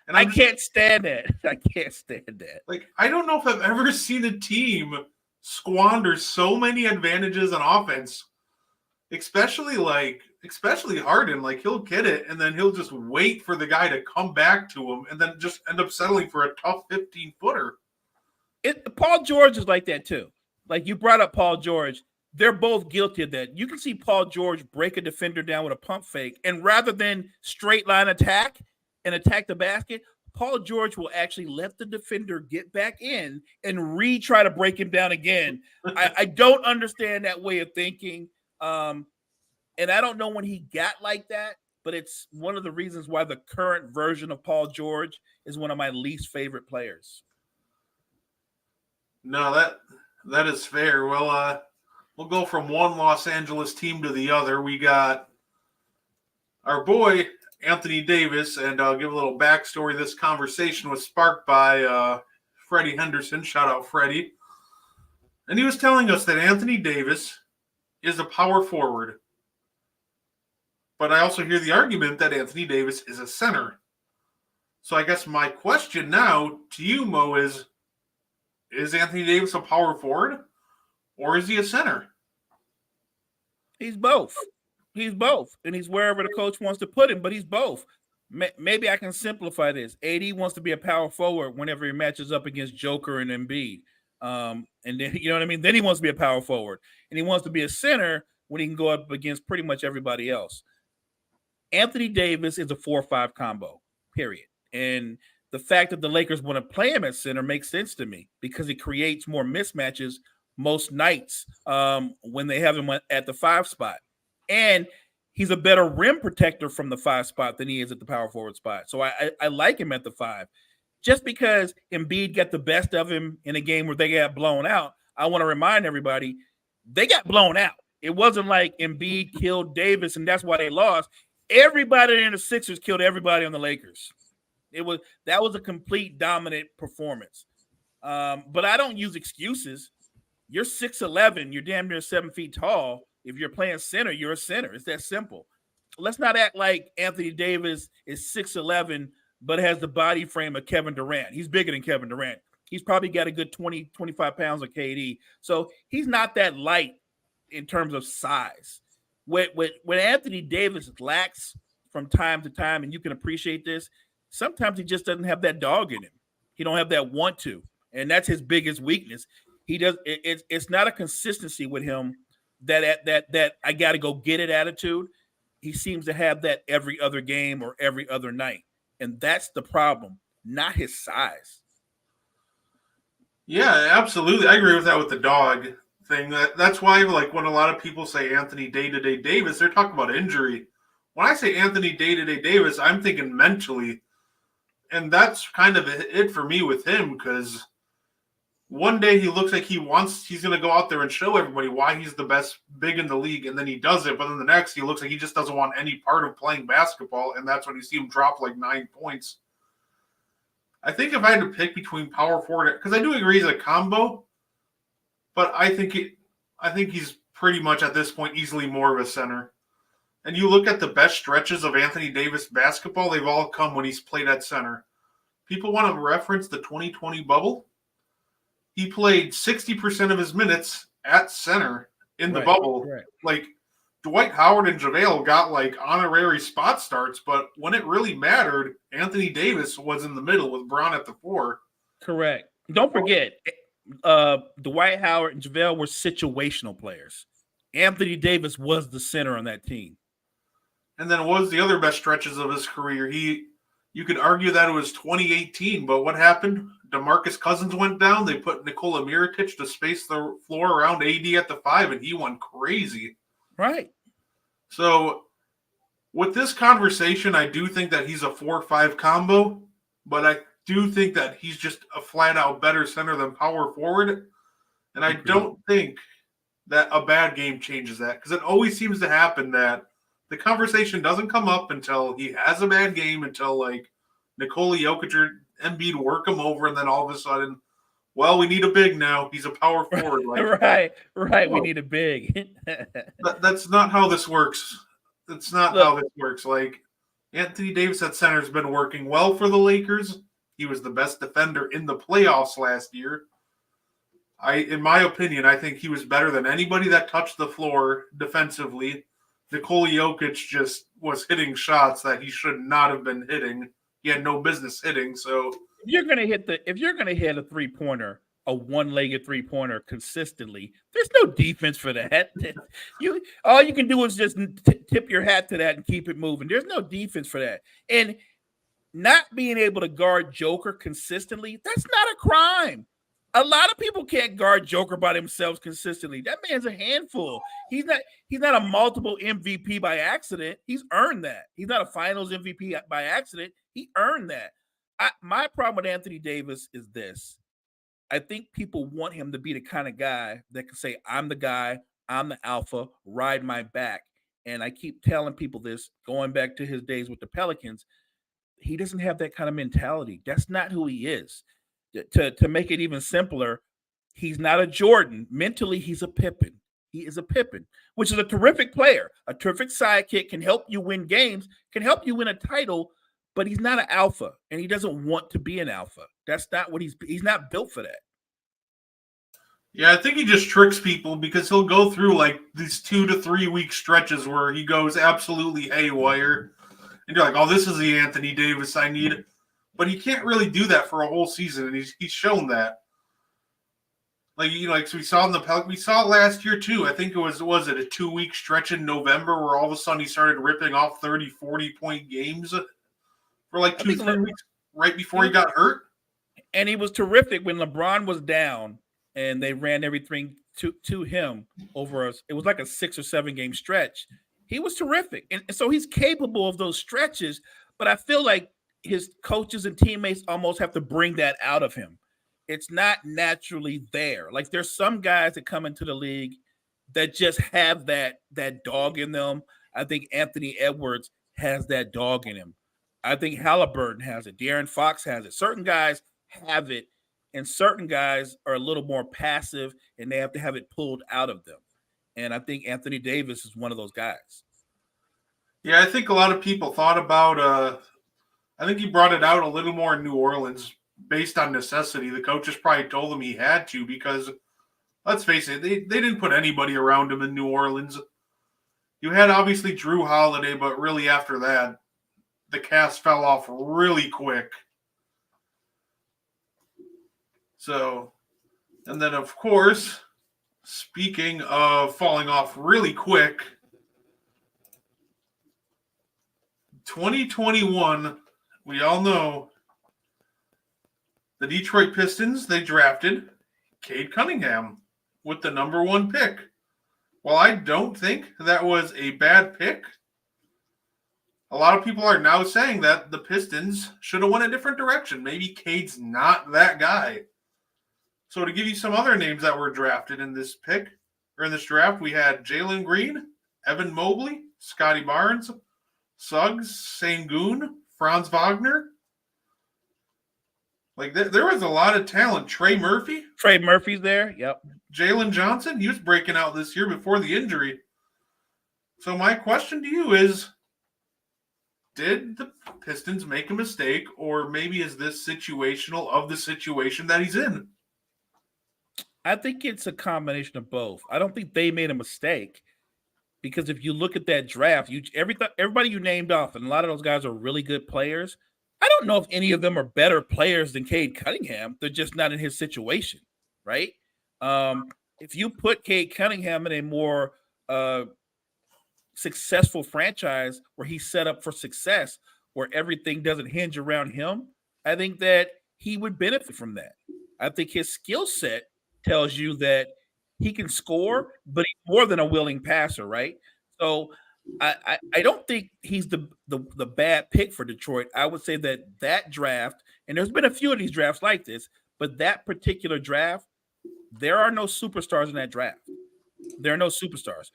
And I can't stand that. I can't stand that. I don't know if I've ever seen a team squander so many advantages on offense, especially Harden. He'll get it, and then he'll just wait for the guy to come back to him, and then just end up settling for a tough 15-footer. Paul George is like that too. You brought up Paul George. They're both guilty of that. You can see Paul George break a defender down with a pump fake, and rather than straight line attack and attack the basket, Paul George will actually let the defender get back in and try to break him down again. I don't understand that way of thinking. And I don't know when he got like that, but it's one of the reasons why the current version of Paul George is one of my least favorite players. No, that is fair. Well, we'll go from one Los Angeles team to the other. We got our boy Anthony Davis, and I'll give a little backstory. This conversation was sparked by Freddie Henderson. Shout out Freddie. And he was telling us that Anthony Davis is a power forward. But I also hear the argument that Anthony Davis is a center. So I guess my question now to you, Mo, is Anthony Davis a power forward, or is he a center? He's both. He's both, and he's wherever the coach wants to put him, but he's both. Maybe I can simplify this. AD wants to be a power forward whenever he matches up against Joker and Embiid. And then, you know what I mean? Then he wants to be a power forward, and he wants to be a center when he can go up against pretty much everybody else. Anthony Davis is a 4-5 combo, period. And the fact that the Lakers want to play him at center makes sense to me because it creates more mismatches most nights when they have him at the 5 spot. And he's a better rim protector from the 5 spot than he is at the power forward spot. So I like him at the 5. Just because Embiid got the best of him in a game where they got blown out, I want to remind everybody, they got blown out. It wasn't like Embiid killed Davis and that's why they lost. Everybody in the Sixers killed everybody on the Lakers. That was a complete dominant performance. But I don't use excuses. You're 6'11", you're damn near 7 feet tall. If you're playing center, you're a center. It's that simple. Let's not act like Anthony Davis is 6'11", but has the body frame of Kevin Durant. He's bigger than Kevin Durant. He's probably got a good 20, 25 pounds of KD. So he's not that light in terms of size. When Anthony Davis lacks from time to time, and you can appreciate this, sometimes he just doesn't have that dog in him. He don't have that want to, and that's his biggest weakness. It's not a consistency with him that I got to go get it attitude. He seems to have that every other game or every other night. And that's the problem, not his size. Yeah, absolutely. I agree with that with the dog thing. That's why, like, when a lot of people say Anthony Day-to-Day Davis, they're talking about injury. When I say Anthony Day-to-Day Davis, I'm thinking mentally. And that's kind of it for me with him, because one day he looks like he's going to go out there and show everybody why he's the best big in the league, and then he does it. But then the next, he looks like he just doesn't want any part of playing basketball, and that's when you see him drop like 9 points. I think if I had to pick between power forward, because I do agree he's a combo, but I think he's pretty much at this point easily more of a center. And you look at the best stretches of Anthony Davis basketball, they've all come when he's played at center. People want to reference the 2020 bubble. He played 60% of his minutes at center in the bubble. Right. Like, Dwight Howard and JaVale got like honorary spot starts, but when it really mattered, Anthony Davis was in the middle with Bron at the 4. Correct. Don't forget, Dwight Howard and JaVale were situational players. Anthony Davis was the center on that team. And then what was the other best stretches of his career? You could argue that it was 2018, but what happened? DeMarcus Cousins went down. They put Nikola Mirotic to space the floor around AD at the 5, and he went crazy. Right. So with this conversation, I do think that he's a 4-5 combo, but I do think that he's just a flat-out better center than power forward. And I don't think that a bad game changes that, because it always seems to happen that the conversation doesn't come up until he has a bad game, until like Nikola Jokic or Embiid work him over, and then all of a sudden, well, we need a big now. He's a power forward. Like, right. We need a big. That's not how this works. That's not how this works. Like, Anthony Davis at center has been working well for the Lakers. He was the best defender in the playoffs last year. In my opinion, I think he was better than anybody that touched the floor defensively. Nikola Jokic just was hitting shots that he should not have been hitting. He had no business hitting. So if you're gonna hit a 3-pointer, a one-legged 3-pointer consistently, there's no defense for that. All you can do is just tip your hat to that and keep it moving. There's no defense for that. And not being able to guard Joker consistently, that's not a crime. A lot of people can't guard Joker by themselves consistently. That man's a handful. He's not a multiple MVP by accident. He's earned that. He's not a finals MVP by accident. He earned that. My problem with Anthony Davis is this. I think people want him to be the kind of guy that can say, I'm the guy, I'm the alpha, ride my back. And I keep telling people this, going back to his days with the Pelicans, he doesn't have that kind of mentality. That's not who he is. To make it even simpler, he's not a Jordan. Mentally, he's a Pippen. He is a Pippen, which is a terrific player, a terrific sidekick, can help you win games, can help you win a title, but he's not an alpha, and he doesn't want to be an alpha. That's not what he's not built for that. yeah, I think he just tricks people because he'll go through like these 2 to 3 week stretches where he goes absolutely haywire. And you're like, oh, this is the Anthony Davis I need. But he can't really do that for a whole season, and he's shown that. Like, so we saw in the Pelicans, we saw it last year too. I think it was it a 2-week stretch in November where all of a sudden he started ripping off 30, 40-point games for like 2-3 weeks right before he got hurt. And he was terrific when LeBron was down and they ran everything to him over it was like a 6 or 7 game stretch. He was terrific. And so he's capable of those stretches, but I feel like his coaches and teammates almost have to bring that out of him. It's not naturally there. Like there's some guys that come into the league that just have that dog in them. I think Anthony Edwards has that dog in him. I think Halliburton has it. De'Aaron Fox has it. Certain guys have it, and certain guys are a little more passive, and they have to have it pulled out of them. And I think Anthony Davis is one of those guys. Yeah, I think a lot of people thought about I think he brought it out a little more in New Orleans based on necessity. The coaches probably told him he had to because, let's face it, they didn't put anybody around him in New Orleans. You had obviously Drew Holiday, but really after that, the cast fell off really quick. So, and then of course, speaking of falling off really quick, 2021, we all know the Detroit Pistons, they drafted Cade Cunningham with the number 1 pick. While I don't think that was a bad pick, a lot of people are now saying that the Pistons should have went a different direction. Maybe Cade's not that guy. So to give you some other names that were drafted in this pick, or in this draft, we had Jalen Green, Evan Mobley, Scotty Barnes, Suggs, Sengun, Franz Wagner. Like, there was a lot of talent. Trey Murphy's there, yep. Jalen Johnson, he was breaking out this year before the injury. So my question to you is, did the Pistons make a mistake, or maybe is this situational of the situation that he's in? I think it's a combination of both. I don't think they made a mistake because if you look at that draft, everybody you named off, and a lot of those guys are really good players. I don't know if any of them are better players than Cade Cunningham. They're just not in his situation, right? If you put Cade Cunningham in a more successful franchise where he's set up for success, where everything doesn't hinge around him, I think that he would benefit from that. I think his skill set tells you that he can score, but he's more than a willing passer, right? So I don't think he's the bad pick for Detroit. I would say that draft, and there's been a few of these drafts like this, but that particular draft, there are no superstars in that draft. There are no superstars.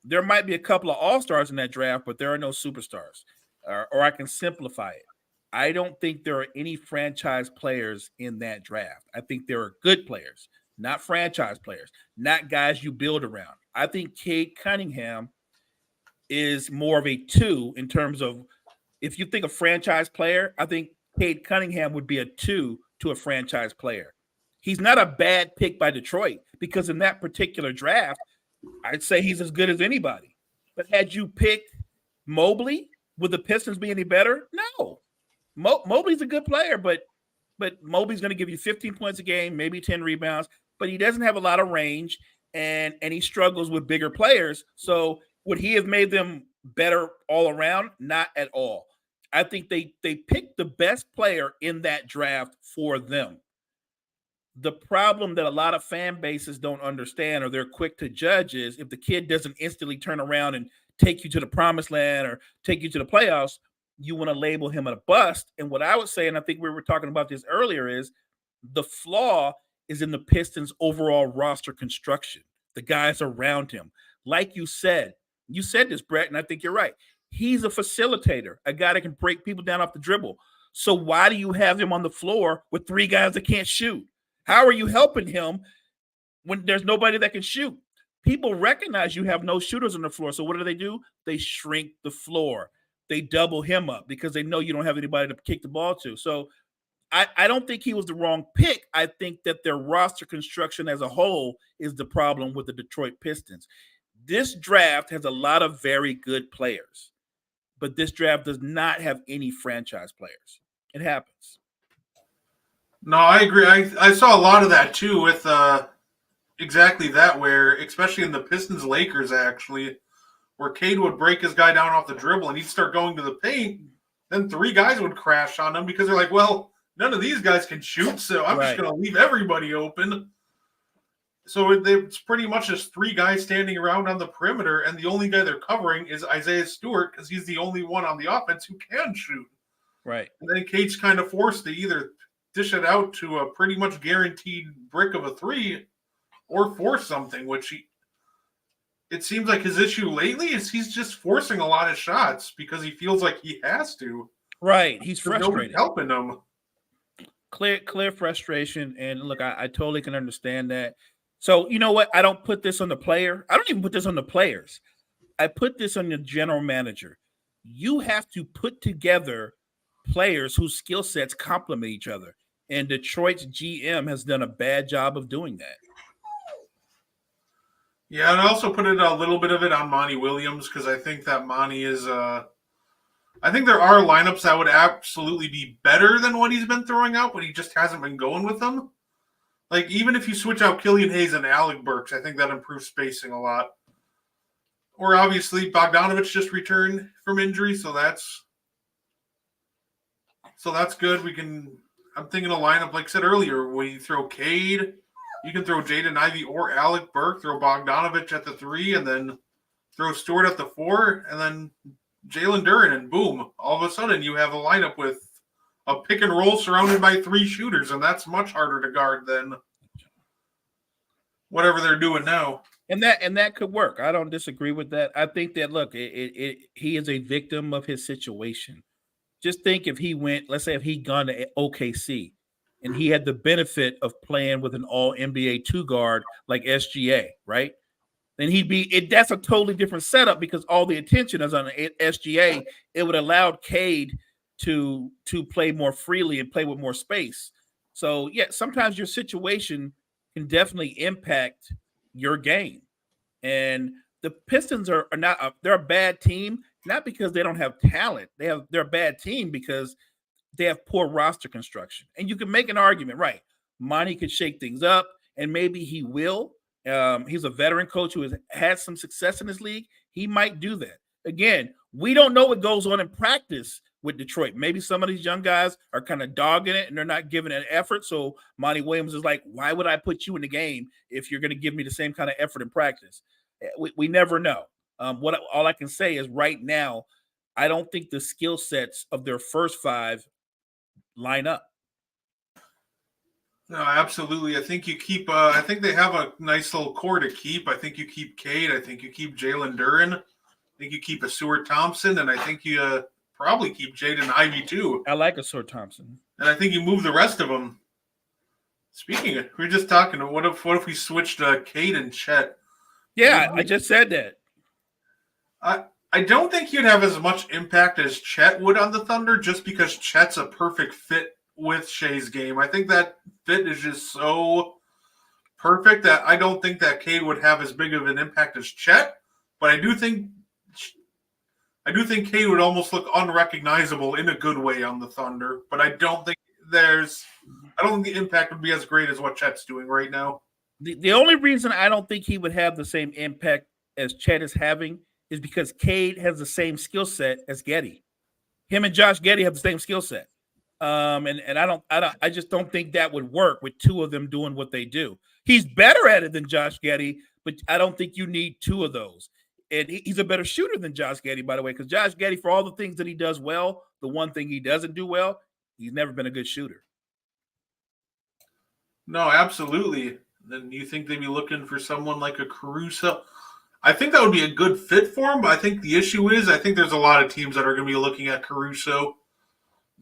There might be a couple of all-stars in that draft, but there are no superstars. Or I can simplify it. I don't think there are any franchise players in that draft. I think there are good players, not franchise players, not guys you build around. I think Cade Cunningham is more of a 2 in terms of, if you think a franchise player, I think Cade Cunningham would be a 2 to a franchise player. He's not a bad pick by Detroit because in that particular draft, I'd say he's as good as anybody. But had you picked Mobley, would the Pistons be any better? No. Mobley's a good player, but Mobley's going to give you 15 points a game, maybe 10 rebounds, but he doesn't have a lot of range, and he struggles with bigger players. So would he have made them better all around? Not at all. I think they picked the best player in that draft for them. The problem that a lot of fan bases don't understand, or they're quick to judge, is if the kid doesn't instantly turn around and take you to the promised land or take you to the playoffs, you want to label him a bust. And what I would say, and I think we were talking about this earlier, is the flaw is in the Pistons' overall roster construction, the guys around him. Like you said this, Brett, and I think you're right. He's a facilitator, a guy that can break people down off the dribble. So why do you have him on the floor with 3 guys that can't shoot? How are you helping him when there's nobody that can shoot? People recognize you have no shooters on the floor. So what do? They shrink the floor. They double him up because they know you don't have anybody to kick the ball to. So I don't think he was the wrong pick. I think that their roster construction as a whole is the problem with the Detroit Pistons. This draft has a lot of very good players, but this draft does not have any franchise players. It happens. No, I agree. I saw a lot of that too with exactly that, where especially in the Pistons-Lakers actually, where Cade would break his guy down off the dribble and he'd start going to the paint, then 3 guys would crash on him because they're like, well, none of these guys can shoot, so I'm just going to leave everybody open. So it's pretty much just three guys standing around on the perimeter, and the only guy they're covering is Isaiah Stewart because he's the only one on the offense who can shoot. Right. And then Cade's kind of forced to either dish it out to a pretty much guaranteed brick of a three or force something, which it seems like his issue lately is he's just forcing a lot of shots because he feels like he has to. Right. He's Nobody's frustrated. helping him. Clear frustration. And look, I totally can understand that. So, you know what? I don't put this on the player. I don't even put this on the players. I put this on the general manager. You have to put together players whose skill sets complement each other. And Detroit's GM has done a bad job of doing that. Yeah, and I also put it a little bit of it on Monty Williams because I think that Monty is I think there are lineups that would absolutely be better than what he's been throwing out, but he just hasn't been going with them. Like, even if you switch out Killian Hayes and Alec Burks, I think that improves spacing a lot. Or obviously Bogdanovich just returned from injury, so that's good. I'm thinking a lineup, like I said earlier, where you throw Cade, you can throw Jaden Ivey or Alec Burke, throw Bogdanovich at the 3, and then throw Stewart at the 4, and then Jalen Duren, and boom, all of a sudden you have a lineup with a pick and roll surrounded by 3 shooters, and that's much harder to guard than whatever they're doing now. And that could work. I don't disagree with that. I think that, look, he is a victim of his situation. Just think if he went, let's say if he'd gone to OKC and he had the benefit of playing with an all NBA 2 guard like SGA, right? Then that's a totally different setup because all the attention is on SGA. It would allow Cade to play more freely and play with more space. So yeah, sometimes your situation can definitely impact your game. And the Pistons are not they're a bad team, not because they don't have talent. They're a bad team because they have poor roster construction. And you can make an argument, right? Monty could shake things up, and maybe he will. He's a veteran coach who has had some success in this league. He might do that. Again, we don't know what goes on in practice with Detroit. Maybe some of these young guys are kind of dogging it and they're not giving it effort. So Monty Williams is like, why would I put you in the game if you're going to give me the same kind of effort in practice? We never know. All I can say is right now, I don't think the skill sets of their first 5 line up. No, absolutely. I think you keep. I think they have a nice little core to keep. I think you keep Cade. I think you keep Jalen Duren. I think you keep a Seward Thompson, and I think you probably keep Jaden Ivey too. I like a Seward Thompson, and I think you move the rest of them. Speaking of, we were just talking. What if we switched Cade and Chet? Yeah, I just said that. I don't think you'd have as much impact as Chet would on the Thunder, just because Chet's a perfect fit with Shea's game. I think that fit is just so perfect that I don't think that Cade would have as big of an impact as Chet, but I do think Cade would almost look unrecognizable in a good way on the Thunder, but I don't think the impact would be as great as what Chet's doing right now. The only reason I don't think he would have the same impact as Chet is having is because Cade has the same skill set as Giddey. Him and Josh Giddey have the same skill set. And I just don't think that would work with 2 of them doing what they do. He's better at it than Josh Giddey, but I don't think you need 2 of those. And he's a better shooter than Josh Giddey, by the way, because Josh Giddey, for all the things that he does well, the one thing he doesn't do well, he's never been a good shooter. No, absolutely. Then you think they'd be looking for someone like a Caruso? I think that would be a good fit for him, but I think the issue is I think there's a lot of teams that are going to be looking at Caruso.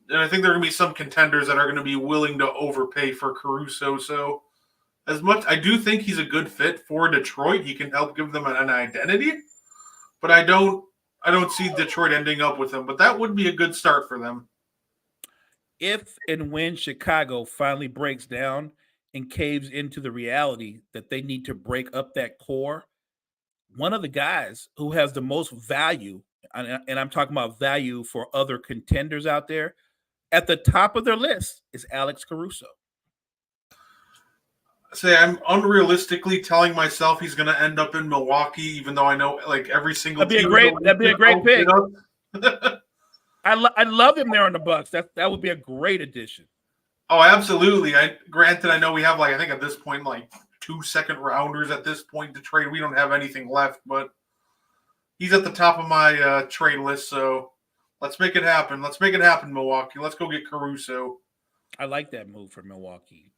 And I think there are going to be some contenders that are going to be willing to overpay for Caruso. So as much, I do think he's a good fit for Detroit. He can help give them an identity, but I don't see Detroit ending up with him. But that would be a good start for them. If and when Chicago finally breaks down and caves into the reality that they need to break up that core, one of the guys who has the most value, and I'm talking about value for other contenders out there, at the top of their list is Alex Caruso. I'm unrealistically telling myself he's going to end up in Milwaukee, even though I know like every single that'd be a great pick. I love him there on the Bucks. That would be a great addition. Oh, absolutely. Granted, I know we have I think at this point 2 second rounders at this point to trade. We don't have anything left, but he's at the top of my trade list. So let's make it happen. Let's make it happen, Milwaukee. Let's go get Caruso. I like that move for Milwaukee.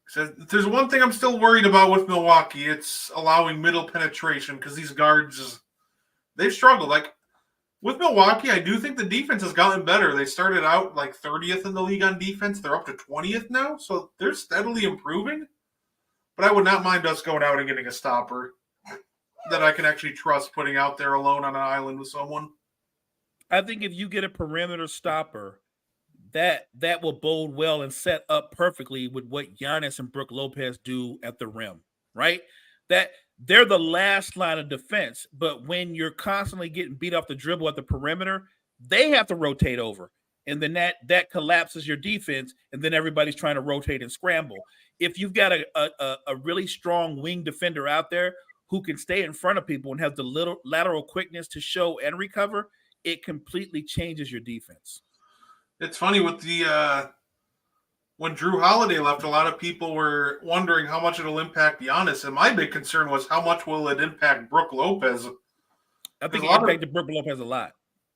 So if there's one thing I'm still worried about with Milwaukee, it's allowing middle penetration because these guards, they've struggled. Like with Milwaukee, I do think the defense has gotten better. They started out like 30th in the league on defense. They're up to 20th now, so they're steadily improving. But I would not mind us going out and getting a stopper that I can actually trust putting out there alone on an island with someone. I think if you get a perimeter stopper, that will bode well and set up perfectly with what Giannis and Brook Lopez do at the rim, right? That they're the last line of defense, but when you're constantly getting beat off the dribble at the perimeter, they have to rotate over, and then that collapses your defense, and then everybody's trying to rotate and scramble. If you've got a really strong wing defender out there who can stay in front of people and have the little lateral quickness to show and recover, it completely changes your defense. It's funny with the when Drew Holiday left, a lot of people were wondering how much it'll impact Giannis, and my big concern was how much will it impact Brook Lopez. I think it impacted Brook Lopez a lot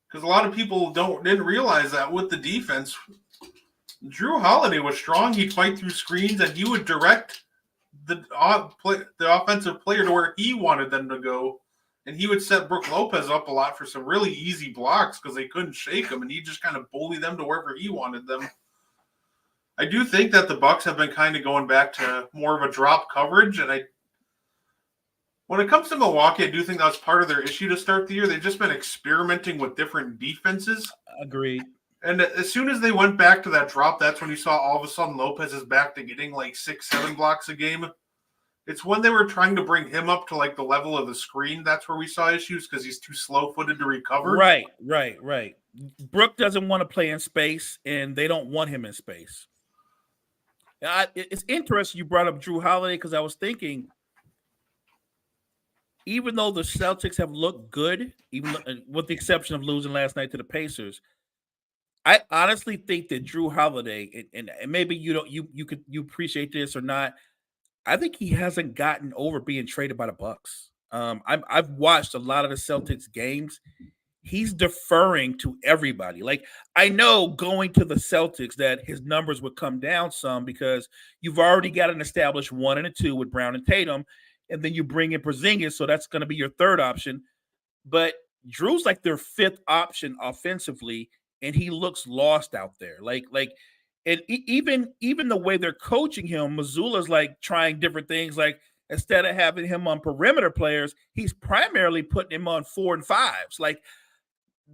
because a lot of people didn't realize that with the defense, Drew Holiday was strong. He'd fight through screens and he would direct the offensive player to where he wanted them to go. And he would set Brook Lopez up a lot for some really easy blocks because they couldn't shake him, and he just kind of bully them to wherever he wanted them. I do think that the Bucks have been kind of going back to more of a drop coverage, and when it comes to Milwaukee, I do think that's part of their issue to start the year. They've just been experimenting with different defenses. Agreed. And as soon as they went back to that drop, that's when you saw all of a sudden Lopez is back to getting like 6-7 blocks a game. It's when they were trying to bring him up to like the level of the screen. That's where we saw issues because he's too slow-footed to recover. Right. Brook doesn't want to play in space, and they don't want him in space. It's interesting you brought up Drew Holiday because I was thinking, even though the Celtics have looked good, even with the exception of losing last night to the Pacers, I honestly think that Drew Holiday, and maybe you appreciate this or not, I think he hasn't gotten over being traded by the Bucks. I've watched a lot of the Celtics games. He's deferring to everybody. Like, I know going to the Celtics that his numbers would come down some because you've already got an established 1 and a 2 with Brown and Tatum, and then you bring in Porzingis, so that's going to be your third option. But Drew's like their fifth option offensively, and he looks lost out there. And even the way they're coaching him, Missoula's like trying different things. Like, instead of having him on perimeter players, he's primarily putting him on 4 and 5s. Like,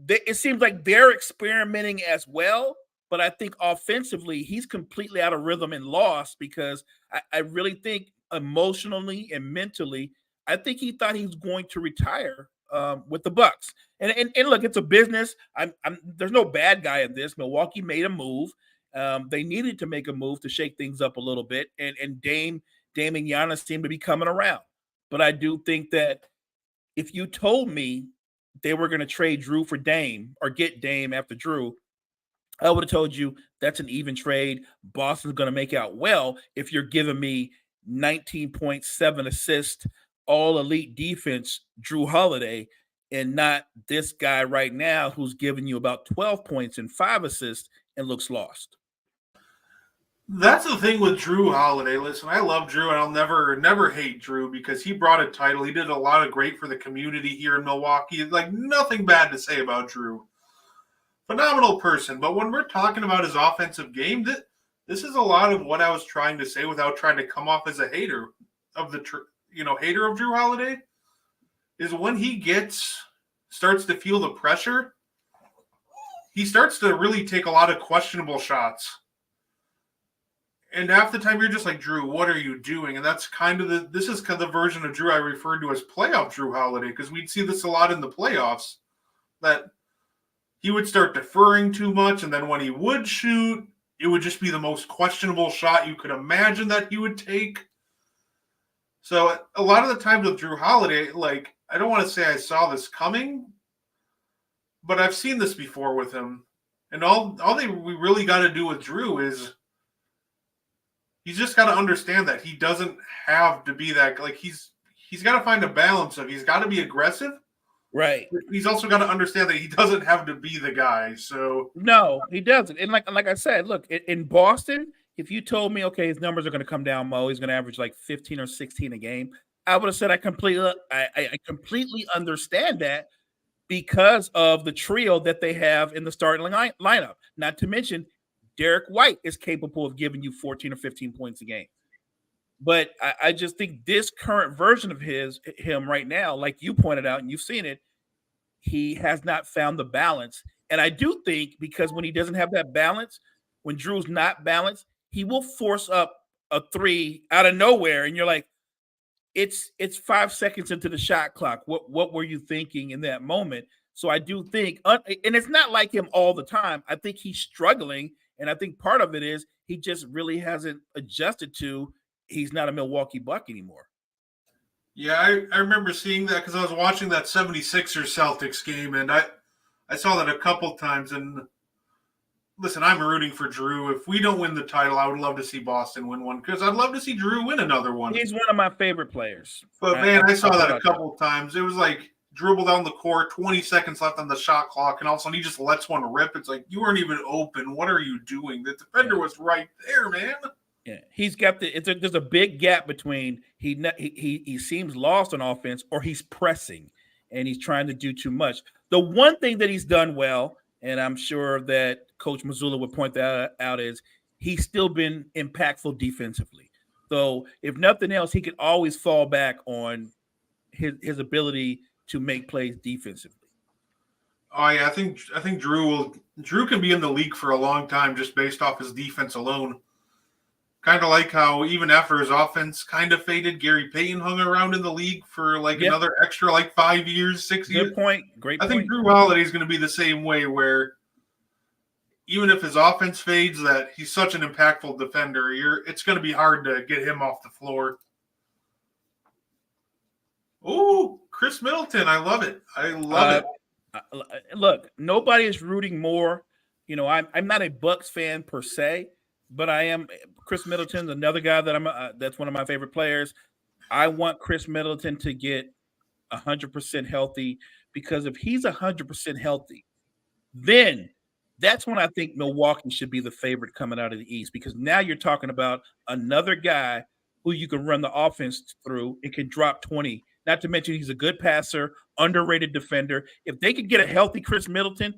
it seems like they're experimenting as well. But I think offensively, he's completely out of rhythm and lost because I really think emotionally and mentally, I think he thought he was going to retire with the Bucks. And look, it's a business. There's no bad guy in this. Milwaukee made a move. They needed to make a move to shake things up a little bit, and Dame and Giannis seem to be coming around. But I do think that if you told me they were going to trade Drew for Dame or get Dame after Drew, I would have told you that's an even trade. Boston's going to make out well if you're giving me 19.7 assists, all elite defense, Drew Holiday, and not this guy right now who's giving you about 12 points and 5 assists and looks lost. That's the thing with Drew Holiday. Listen, I love Drew, and I'll never hate Drew because he brought a title. He did a lot of great for the community here in Milwaukee. Like, nothing bad to say about Drew. Phenomenal person. But when we're talking about his offensive game, this is a lot of what I was trying to say without trying to come off as a hater of hater of Drew Holiday, is when he starts to feel the pressure, he starts to really take a lot of questionable shots. And half the time you're just like, Drew, what are you doing? And that's kind of the version of Drew I referred to as playoff Drew Holiday, because we'd see this a lot in the playoffs, that he would start deferring too much, and then when he would shoot, it would just be the most questionable shot you could imagine that he would take. So a lot of the times with Drew Holiday, like, I don't want to say I saw this coming, but I've seen this before with him. And all we really got to do with Drew is he's just got to understand that he doesn't have to be that. Like he's got to find a balance of he's got to be aggressive. Right. He's also got to understand that he doesn't have to be the guy. So no, he doesn't. And like I said, look, in Boston, if you told me, okay, his numbers are going to come down, Mo, he's going to average like 15 or 16 a game, I would have said I completely understand that because of the trio that they have in the starting lineup. Not to mention, Derek White is capable of giving you 14 or 15 points a game. But I just think this current version of him right now, like you pointed out and you've seen it, he has not found the balance. And I do think because when he doesn't have that balance, when Drew's not balanced, he will force up a three out of nowhere. And you're like, it's 5 seconds into the shot clock. What were you thinking in that moment? So I do think, and it's not like him all the time. I think he's struggling. And I think part of it is he just really hasn't adjusted to he's not a Milwaukee Buck anymore. Yeah, I remember seeing that because I was watching that 76ers Celtics game, and I saw that a couple times. And listen, I'm rooting for Drew. If we don't win the title, I would love to see Boston win one because I'd love to see Drew win another one. He's one of my favorite players. But, man, I saw that a couple times. It was like dribble down the court, 20 seconds left on the shot clock, and all of a sudden he just lets one rip. It's like, you weren't even open. What are you doing? The defender was right there, man. Yeah, he's got there's a big gap between he seems lost on offense or he's pressing and he's trying to do too much. The one thing that he's done well, and I'm sure that Coach Mazzulla would point that out, is he's still been impactful defensively. So if nothing else, he could always fall back on his ability to make plays defensively. Oh yeah, I think Drew can be in the league for a long time just based off his defense alone. Kind of like how even after his offense kind of faded, Gary Payton hung around in the league for another extra 5 years, 6 years. Good point. Great point. I think Drew Holiday is going to be the same way where even if his offense fades, that he's such an impactful defender, it's going to be hard to get him off the floor. Oh, Chris Middleton. I love it. I love it. Look, nobody is rooting more. You know, I'm not a Bucks fan per se, but I am. Chris Middleton's another guy that that's one of my favorite players. I want Chris Middleton to get 100% healthy because if he's 100% healthy, then that's when I think Milwaukee should be the favorite coming out of the East because now you're talking about another guy who you can run the offense through and can drop 20. Not to mention he's a good passer, underrated defender. If they could get a healthy Chris Middleton,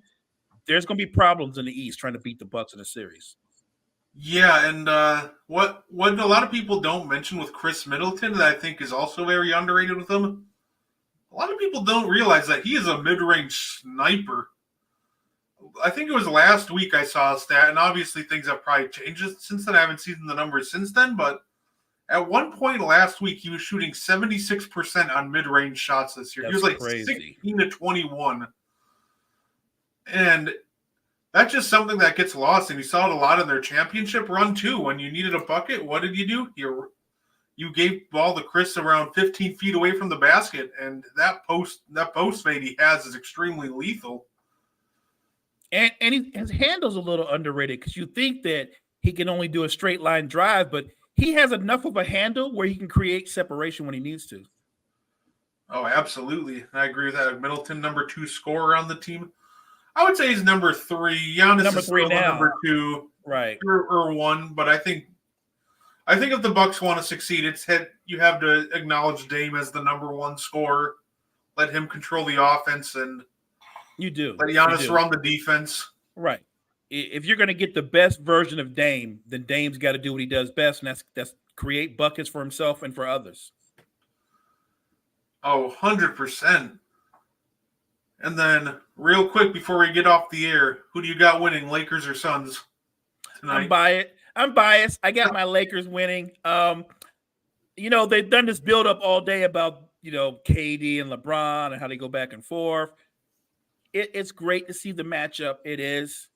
there's going to be problems in the East trying to beat the Bucks in a series. Yeah, and what a lot of people don't mention with Chris Middleton that I think is also very underrated with him, a lot of people don't realize that he is a mid-range sniper. I think it was last week I saw a stat, and obviously things have probably changed since then. I haven't seen the numbers since then, but at one point last week, he was shooting 76% on mid-range shots this year. That's he was crazy. 16 to 21. And that's just something that gets lost, and you saw it a lot in their championship run too. When you needed a bucket, what did you do? You gave ball to Chris around 15 feet away from the basket, and that post fade he has is extremely lethal. And his handle's a little underrated because you think that he can only do a straight line drive, but he has enough of a handle where he can create separation when he needs to. Oh, absolutely. I agree with that. Middleton, number 2 scorer on the team. I would say he's number 3. Giannis Number is 3 still now. Number 2, Right? or 1. But I think if the Bucks want to succeed, you have to acknowledge Dame as the number 1 scorer. Let him control the offense and You do. let Giannis run the defense. Right. If you're going to get the best version of Dame, then Dame's got to do what he does best, and that's create buckets for himself and for others. Oh, 100%. And then, real quick before we get off the air, who do you got winning, Lakers or Suns tonight? I'm biased. I got my Lakers winning. They've done this build up all day about KD and LeBron and how they go back and forth. It's great to see the matchup. It is.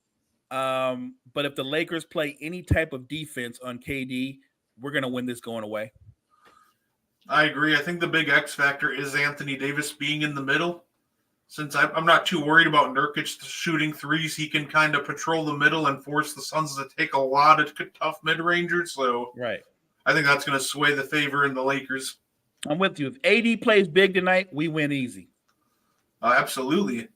But if the Lakers play any type of defense on KD, we're going to win this going away. I agree. I think the big X factor is Anthony Davis being in the middle. since I'm not too worried about Nurkic shooting threes, he can kind of patrol the middle and force the Suns to take a lot of tough mid-rangers. So Right. I think that's going to sway the favor in the Lakers. I'm with you. If AD plays big tonight, we win easy. Absolutely.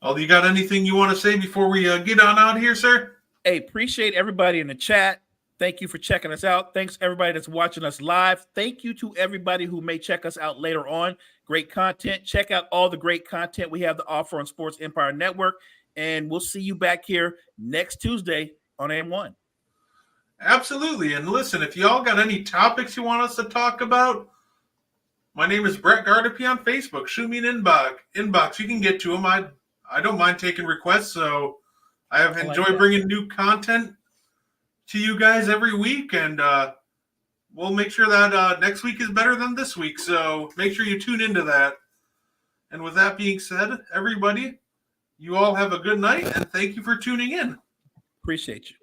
Well, you got anything you want to say before we get on out here, sir? Hey, appreciate everybody in the chat. Thank you for checking us out. Thanks everybody that's watching us live. Thank you to everybody who may check us out later on. Great content. Check out all the great content we have to offer on Sports Empire Network. And we'll see you back here next Tuesday on AM1. Absolutely. And listen, if y'all got any topics you want us to talk about, my name is Brett Gardepy on Facebook. Shoot me an inbox. You can get to them. I don't mind taking requests, so I have enjoyed bringing new content to you guys every week, and we'll make sure that next week is better than this week. So make sure you tune into that. And with that being said, everybody, you all have a good night, and thank you for tuning in. Appreciate you.